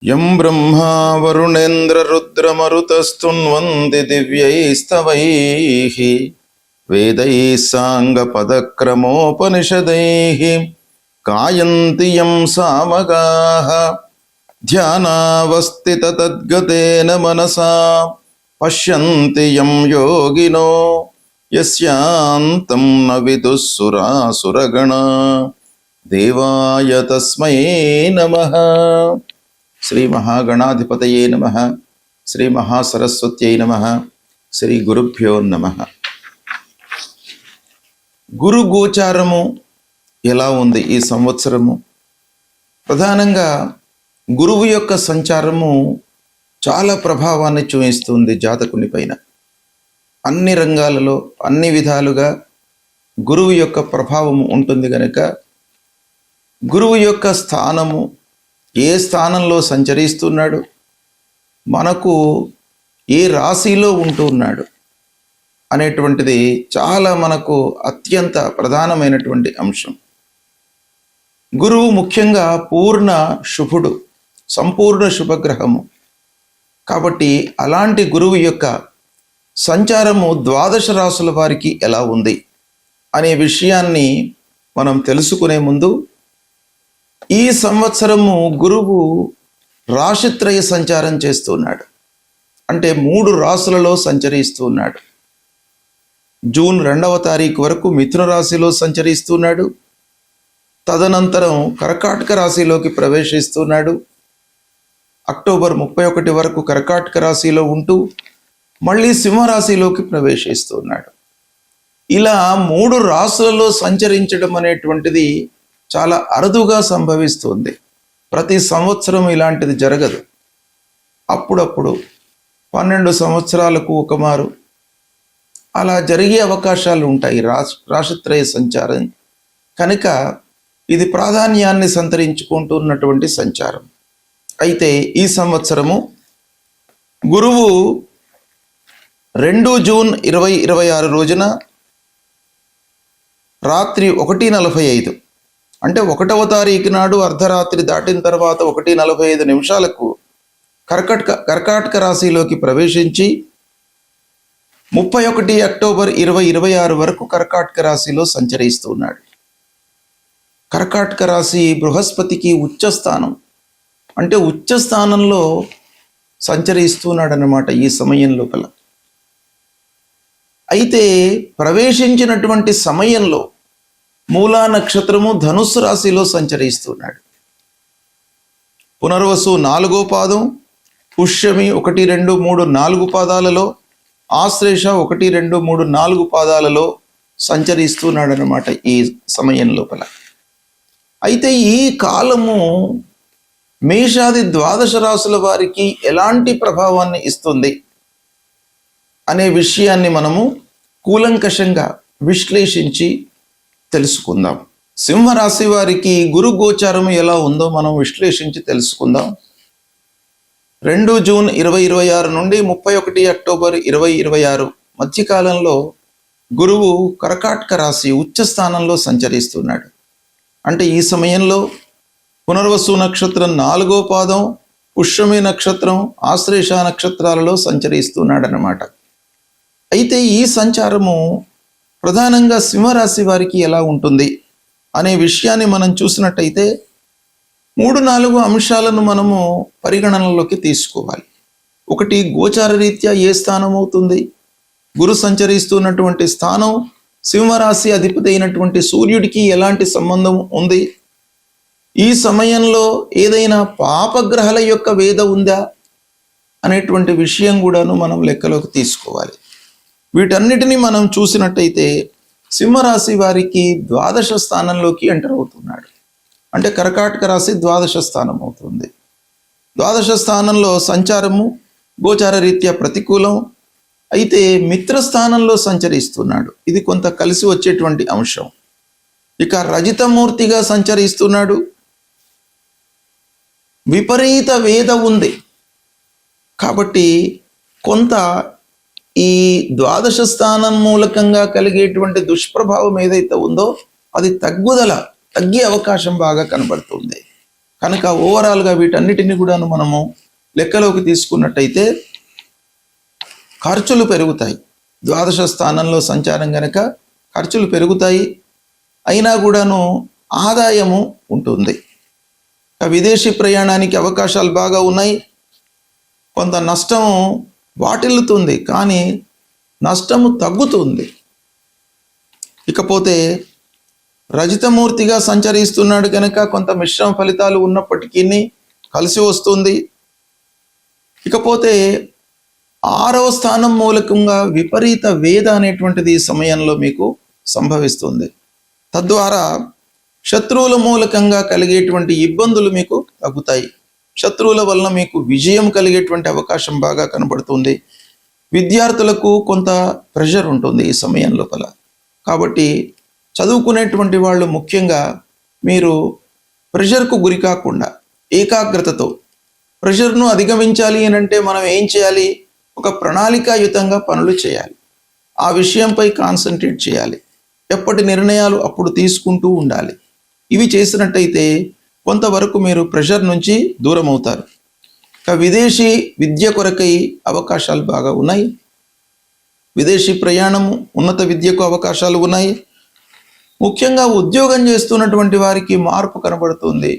యం బ్రహ్మా వరుణేంద్రరుద్రమరుతస్తున్వంది దివ్యైస్తవైః వేదైః సాంగపదక్రమోపనిషదైః గాయంతి యం సామగాః ధ్యానావస్థితతద్గతేన మనసా పశ్యంతి యం యోగినో యస్యాంతం న విదుః సురాసురగణా దేవాయ తస్మై నమః. శ్రీ మహాగణాధిపతయే నమః. శ్రీ మహాసరస్వత్యై నమః. శ్రీ గురుభ్యో నమః. గురు గోచారము ఎలా ఉంది ఈ సంవత్సరము? ప్రధానంగా గురువు యొక్క సంచారము చాలా ప్రభావాన్ని చూపిస్తుంది జాతకుని పైన. అన్ని రంగాలలో అన్ని విధాలుగా గురువు యొక్క ప్రభావము ఉంటుంది కనుక గురువు యొక్క స్థానము ఏ స్థానంలో సంచరిస్తున్నాడు, మనకు ఏ రాశిలో ఉంటున్నాడు అనేటువంటిది చాలా మనకు అత్యంత ప్రధానమైనటువంటి అంశం. గురువు ముఖ్యంగా పూర్ణ శుభుడు, సంపూర్ణ శుభగ్రహము. కాబట్టి అలాంటి గురువు యొక్క సంచారము ద్వాదశ రాశుల వారికి ఎలా ఉంది అనే విషయాన్ని మనం తెలుసుకునే ముందు, ఈ సంవత్సరము గురువు రాశిత్రయ సంచారం చేస్తున్నాడు. అంటే 3 రాశులలో సంచరిస్తున్నాడు. జూన్ 2వ తారీఖు వరకు మిథున రాశిలో సంచరిస్తున్నాడు. తదనంతరం కర్కాటక రాశిలోకి ప్రవేశిస్తున్నాడు. అక్టోబర్ 31 వరకు కర్కాటక రాశిలో ఉంటూ మళ్ళీ సింహరాశిలోకి ప్రవేశిస్తున్నాడు. ఇలా 3 రాశులలో సంచరించడం అనేటువంటిది చాలా అరుదుగా సంభవిస్తుంది. ప్రతి సంవత్సరం ఇలాంటిది జరగదు. అప్పుడప్పుడు 12 సంవత్సరాలకు ఒకమారు అలా జరిగే అవకాశాలు ఉంటాయి రాశిత్రయ సంచారం కనుక ఇది ప్రాధాన్యాన్ని సంతరించుకుంటున్నటువంటి సంచారం. అయితే ఈ సంవత్సరము గురువు 2 జూన్ 2026 రోజున రాత్రి 1:45 అంటే 1వ తారీఖు నాడు అర్ధరాత్రి దాటిన తర్వాత 1:45 నిమిషాలకు కర్కాటక రాశిలోకి ప్రవేశించి 31 అక్టోబర్ 2026 వరకు కర్కాటక రాశిలో సంచరిస్తున్నాడు. కర్కాటక రాశి బృహస్పతికి ఉచ్చస్థానం, అంటే ఉచ్చస్థానంలో సంచరిస్తున్నాడు అన్నమాట ఈ సమయం లోపల. అయితే ప్రవేశించినటువంటి సమయంలో మూలా నక్షత్రము ధనుస్సు రాశిలో సంచరిస్తున్నాడు. పునర్వసు 4వ పాదం, పుష్యమి 1, 2, 3, 4 పాదాలలో, ఆశ్లేష 1, 2, 3, 4 పాదాలలో సంచరిస్తున్నాడు అన్నమాట ఈ సమయం లోపల. అయితే ఈ కాలము మేషాది ద్వాదశ రాశుల వారికి ఎలాంటి ప్రభావాన్ని ఇస్తుంది అనే విషయాన్ని మనము కూలంకషంగా విశ్లేషించి తెలుసుకుందాం. సింహరాశి వారికి గురు గోచారం ఎలా ఉందో మనం విశ్లేషించి తెలుసుకుందాం. 2 జూన్ 2026 నుండి 31 అక్టోబర్ 2026 మధ్యకాలంలో గురువు కర్కాటక రాశి ఉచ్చ స్థానంలో సంచరిస్తున్నాడు. అంటే ఈ సమయంలో పునర్వసు నక్షత్రం 4వ పాదం, పుష్యమి నక్షత్రం, ఆశ్లేష నక్షత్రాలలో సంచరిస్తున్నాడు అన్నమాట. అయితే ఈ సంచారము ప్రధానంగా సింహరాశి వారికి ఎలా ఉంటుంది అనే విషయాన్ని మనం చూసినట్టయితే 3-4 అంశాలను మనము పరిగణనలోకి తీసుకోవాలి. ఒకటి, గోచార రీత్యా ఏ స్థానం అవుతుంది, గురు సంచరిస్తున్నటువంటి స్థానం సింహరాశి అధిపతి అయినటువంటి సూర్యుడికి ఎలాంటి సంబంధం ఉంది, ఈ సమయంలో ఏదైనా పాపగ్రహాల యొక్క వేద ఉందా అనేటువంటి విషయం కూడాను మనం లెక్కలోకి తీసుకోవాలి. వీటన్నిటినీ మనం చూసినట్టయితే సింహరాశి వారికి ద్వాదశ స్థానంలోకి ఎంటర్ అవుతున్నాడు. అంటే కర్కాటక రాశి ద్వాదశ స్థానం అవుతుంది. ద్వాదశ స్థానంలో సంచారము గోచార రీత్యా ప్రతికూలం. అయితే మిత్రస్థానంలో సంచరిస్తున్నాడు, ఇది కొంత కలిసి వచ్చేటువంటి అంశం. ఇక రజితమూర్తిగా సంచరిస్తున్నాడు. విపరీత వేద ఉంది కాబట్టి కొంత ఈ ద్వాదశ స్థానం మూలకంగా కలిగేటువంటి దుష్ప్రభావం ఏదైతే ఉందో అది తగ్గే అవకాశం బాగా కనబడుతుంది. కనుక ఓవరాల్గా వీటన్నిటిని కూడాను మనము లెక్కలోకి తీసుకున్నట్టయితే ఖర్చులు పెరుగుతాయి. ద్వాదశ స్థానంలో సంచారం కనుక ఖర్చులు పెరుగుతాయి, అయినా కూడాను ఆదాయము ఉంటుంది. విదేశీ ప్రయాణానికి అవకాశాలు బాగా ఉన్నాయి. కొంత నష్టము వాటిల్లుతుంది, కానీ నష్టము తగ్గుతుంది. ఇకపోతే రజితమూర్తిగా సంచరిస్తున్నాడు కనుక కొంత మిశ్రమ ఫలితాలు ఉన్నప్పటికీ కలిసి వస్తుంది. ఇకపోతే 6వ స్థానం మూలకంగా విపరీత వేద అనేటువంటిది ఈ సమయంలో మీకు సంభవిస్తుంది. తద్వారా శత్రువుల మూలకంగా కలిగేటువంటి ఇబ్బందులు మీకు తగ్గుతాయి. శత్రువుల వలన మీకు విజయం కలిగేటువంటి అవకాశం బాగా కనబడుతుంది. విద్యార్థులకు కొంత ప్రెషర్ ఉంటుంది ఈ సమయం లోపల. కాబట్టి చదువుకునేటువంటి వాళ్ళు ముఖ్యంగా మీరు ప్రెషర్కు గురి కాకుండా ఏకాగ్రతతో, ప్రెషర్ను అధిగమించాలి అని అంటే మనం ఏం చేయాలి? ఒక ప్రణాళికాయుతంగా పనులు చేయాలి. ఆ విషయంపై కాన్సన్ట్రేట్ చేయాలి. ఎప్పటి నిర్ణయాలు అప్పుడు తీసుకుంటూ ఉండాలి. ఇవి చేసినట్టయితే కొంతవరకు మీరు ప్రెషర్ నుంచి దూరం అవుతారు. విదేశీ విద్య కొరకై అవకాశాలు బాగా ఉన్నాయి. విదేశీ ప్రయాణము, ఉన్నత విద్యకు అవకాశాలు ఉన్నాయి. ముఖ్యంగా ఉద్యోగం చేస్తున్నటువంటి వారికి మార్పు కనబడుతుంది.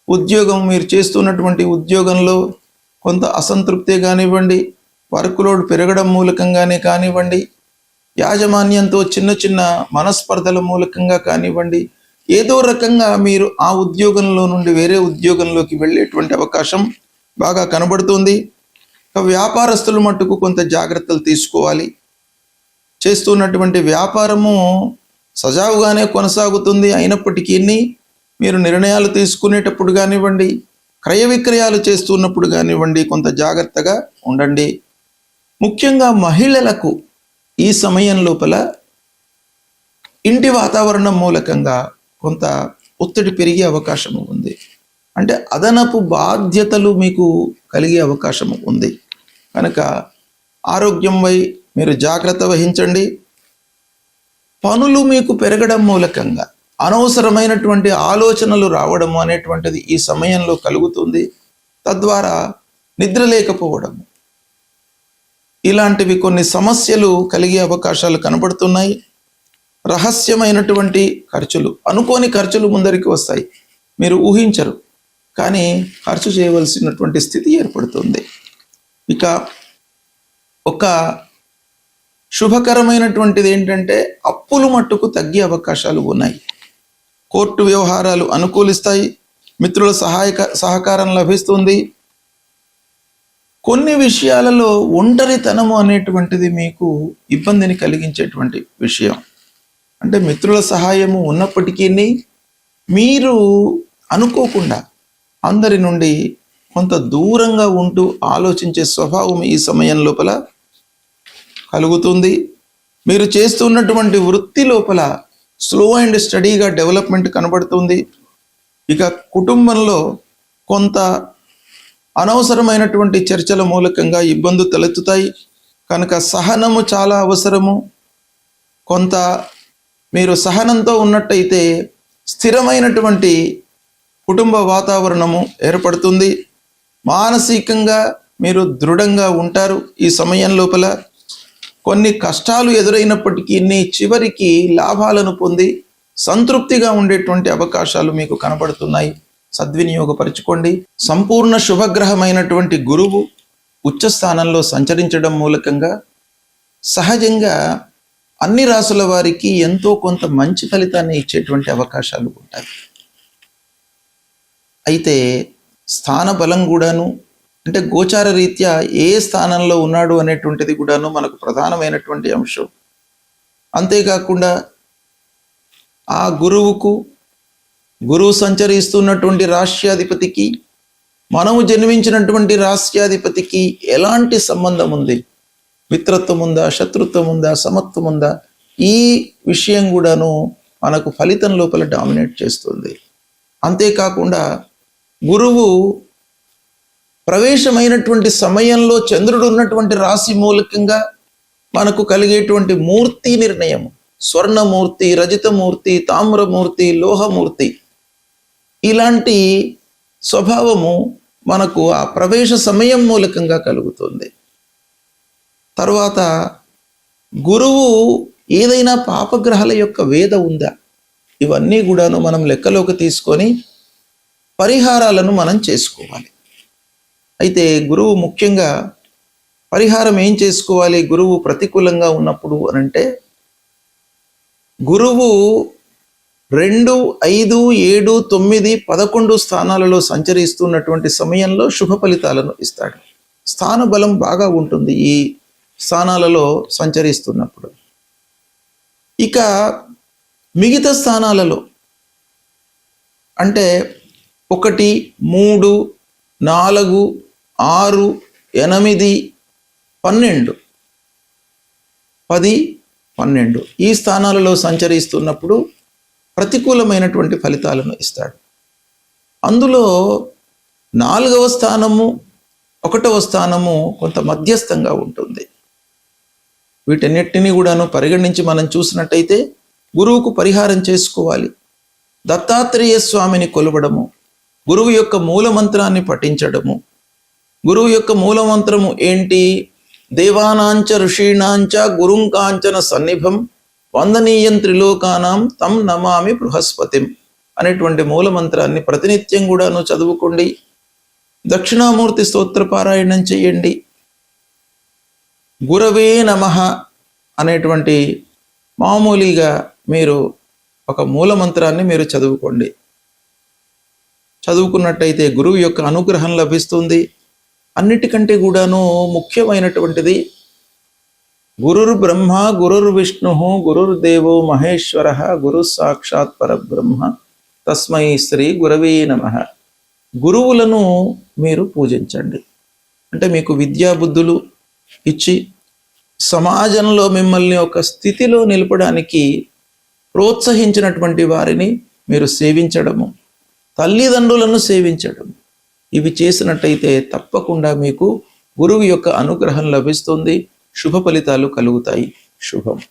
ఉద్యోగం, మీరు చేస్తున్నటువంటి ఉద్యోగంలో కొంత అసంతృప్తి కానివ్వండి, వర్క్ లోడ్ పెరగడం మూలకంగానే కానివ్వండి, యాజమాన్యంతో చిన్న చిన్న మనస్పర్ధల మూలకంగా కానివ్వండి, ఏదో రకంగా మీరు ఆ ఉద్యోగంలో నుండి వేరే ఉద్యోగంలోకి వెళ్ళేటువంటి అవకాశం బాగా కనబడుతుంది. వ్యాపారస్తుల మట్టుకు కొంత జాగ్రత్తలు తీసుకోవాలి. చేస్తున్నటువంటి వ్యాపారము సజావుగానే కొనసాగుతుంది. అయినప్పటికీ మీరు నిర్ణయాలు తీసుకునేటప్పుడు కానివ్వండి, క్రయ విక్రయాలు చేస్తున్నప్పుడు కానివ్వండి, కొంత జాగ్రత్తగా ఉండండి. ముఖ్యంగా మహిళలకు ఈ సమయం లోపల ఇంటి వాతావరణం మూలకంగా కొంత ఒత్తిడి పెరిగే అవకాశం ఉంది. అంటే అదనపు బాధ్యతలు మీకు కలిగే అవకాశం ఉంది. కనుక ఆరోగ్యంపై మీరు జాగ్రత్త వహించండి. పనులు మీకు పెరగడం మూలకంగా అనవసరమైనటువంటి ఆలోచనలు రావడం అనేటువంటిది ఈ సమయంలో కలుగుతుంది. తద్వారా నిద్ర లేకపోవడం, ఇలాంటివి కొన్ని సమస్యలు కలిగే అవకాశాలు కనబడుతున్నాయి. రహస్యమైనటువంటి ఖర్చులు, అనుకోని ఖర్చులు ముందరికి వస్తాయి. మీరు ఊహించరు, కానీ ఖర్చు చేయవలసినటువంటి స్థితి ఏర్పడుతుంది. ఇక ఒక శుభకరమైనటువంటిది ఏంటంటే అప్పులు మట్టుకు తగ్గే అవకాశాలు ఉన్నాయి. కోర్టు వ్యవహారాలు అనుకూలిస్తాయి. మిత్రుల సహకారం లభిస్తుంది. కొన్ని విషయాలలో ఒంటరితనము అనేటువంటిది మీకు ఇబ్బందిని కలిగించేటువంటి విషయం. అంటే మిత్రుల సహాయము ఉన్నప్పటికీ మీరు అనుకోకుండా అందరి నుండి కొంత దూరంగా ఉంటూ ఆలోచించే స్వభావం ఈ సమయం లోపల కలుగుతుంది. మీరు చేస్తున్నటువంటి వృత్తి లోపల స్లో అండ్ స్టడీగా డెవలప్మెంట్ కనబడుతుంది. ఇక కుటుంబంలో కొంత అనవసరమైనటువంటి చర్చల మూలకంగా ఇబ్బందులు తలెత్తుతాయి. కనుక సహనము చాలా అవసరము. కొంత మీరు సహనంతో ఉన్నట్టయితే స్థిరమైనటువంటి కుటుంబ వాతావరణము ఏర్పడుతుంది. మానసికంగా మీరు దృఢంగా ఉంటారు. ఈ సమయం లోపల కొన్ని కష్టాలు ఎదురైనప్పటికీ చివరికి లాభాలను పొంది సంతృప్తిగా ఉండేటువంటి అవకాశాలు మీకు కనబడుతున్నాయి. సద్వినియోగపరచుకోండి. సంపూర్ణ శుభగ్రహమైనటువంటి గురువు ఉచ్చ స్థానంలో సంచరించడం మూలకంగా సహజంగా అన్ని రాసుల వారికి ఎంతో కొంత మంచి ఫలితాన్ని ఇచ్చేటువంటి అవకాశాలు ఉంటాయి. అయితే స్థాన బలం కూడాను, అంటే గోచార రీత్యా ఏ స్థానంలో ఉన్నాడు అనేటువంటిది కూడాను మనకు ప్రధానమైనటువంటి అంశం. అంతేకాకుండా ఆ గురువు సంచరిస్తున్నటువంటి రాష్ట్రాధిపతికి, మనము జన్మించినటువంటి రాష్ట్రాధిపతికి ఎలాంటి సంబంధం ఉంది? మిత్రత్వం ఉందా, శత్రుత్వం ఉందా, సమత్వం ఉందా? ఈ విషయం కూడాను మనకు ఫలితం లోపల డామినేట్ చేస్తుంది. అంతేకాకుండా గురువు ప్రవేశమైనటువంటి సమయంలో చంద్రుడు ఉన్నటువంటి రాశి మూలకంగా మనకు కలిగేటువంటి మూర్తి నిర్ణయం, స్వర్ణమూర్తి, రజితమూర్తి, తామ్రమూర్తి, లోహమూర్తి, ఇలాంటి స్వభావము మనకు ఆ ప్రవేశ సమయం మూలకంగా కలుగుతుంది. తర్వాత గురువు ఏదైనా పాపగ్రహాల యొక్క వేద ఉందా, ఇవన్నీ కూడాను మనం లెక్కలోకి తీసుకొని పరిహారాలను మనం చేసుకోవాలి. అయితే గురువు ముఖ్యంగా పరిహారం ఏం చేసుకోవాలి గురువు ప్రతికూలంగా ఉన్నప్పుడు అనంటే, గురువు 2, 5, 7, 9, 11 స్థానాలలో సంచరిస్తున్నటువంటి సమయంలో శుభ ఫలితాలను ఇస్తాడు. స్థాన బలం బాగా ఉంటుంది ఈ స్థానాలలో సంచరిస్తున్నప్పుడు. ఇక మిగతా స్థానాలలో అంటే 1, 3, 4, 6, 8, 12, 10, 12 ఈ స్థానాలలో సంచరిస్తున్నప్పుడు ప్రతికూలమైనటువంటి ఫలితాలను ఇస్తాడు. అందులో 4వ స్థానము, 1వ స్థానము కొంత మధ్యస్థంగా ఉంటుంది. వీటన్నిటిని కూడాను పరిగణించి మనం చూసినట్టయితే గురువుకు పరిహారం చేసుకోవాలి. దత్తాత్రేయ స్వామిని కొలవడము, గురువు యొక్క మూలమంత్రాన్ని పఠించడము. గురువు యొక్క మూలమంత్రము ఏంటి? దేవానాంచ ఋషీణాంచ గురుంకాంచన సన్నిభం వందనీయం త్రిలోకానాం తం నమామి బృహస్పతిం అనేటువంటి మూలమంత్రాన్ని ప్రతినిత్యం కూడాను చదువుకోండి. దక్షిణామూర్తి స్తోత్ర పారాయణం చేయండి. గురవే నమః అనేటువంటి మామూలుగా మీరు ఒక మూలమంత్రాన్ని మీరు చదువుకోండి. చదువుకున్నట్టయితే గురువు యొక్క అనుగ్రహం లభిస్తుంది. అన్నిటికంటే కూడాను ముఖ్యమైనటువంటిది గురుర్ బ్రహ్మ గురుర్ విష్ణు గురుర్దేవో మహేశ్వర గురు సాక్షాత్ పరబ్రహ్మ తస్మై శ్రీ గురవే నమః. గురువులను మీరు పూజించండి. అంటే మీకు విద్యాబుద్ధులు ఇచ్చి సమాజంలో మిమ్మల్ని ఒక స్థితిలో నిలపడానికి ప్రోత్సహించినటువంటి వారిని మీరు సేవించడము, తల్లిదండ్రులను సేవించడం, ఇవి చేసినట్టయితే తప్పకుండా మీకు గురువు యొక్క అనుగ్రహం లభిస్తుంది. శుభ ఫలితాలు కలుగుతాయి. శుభం.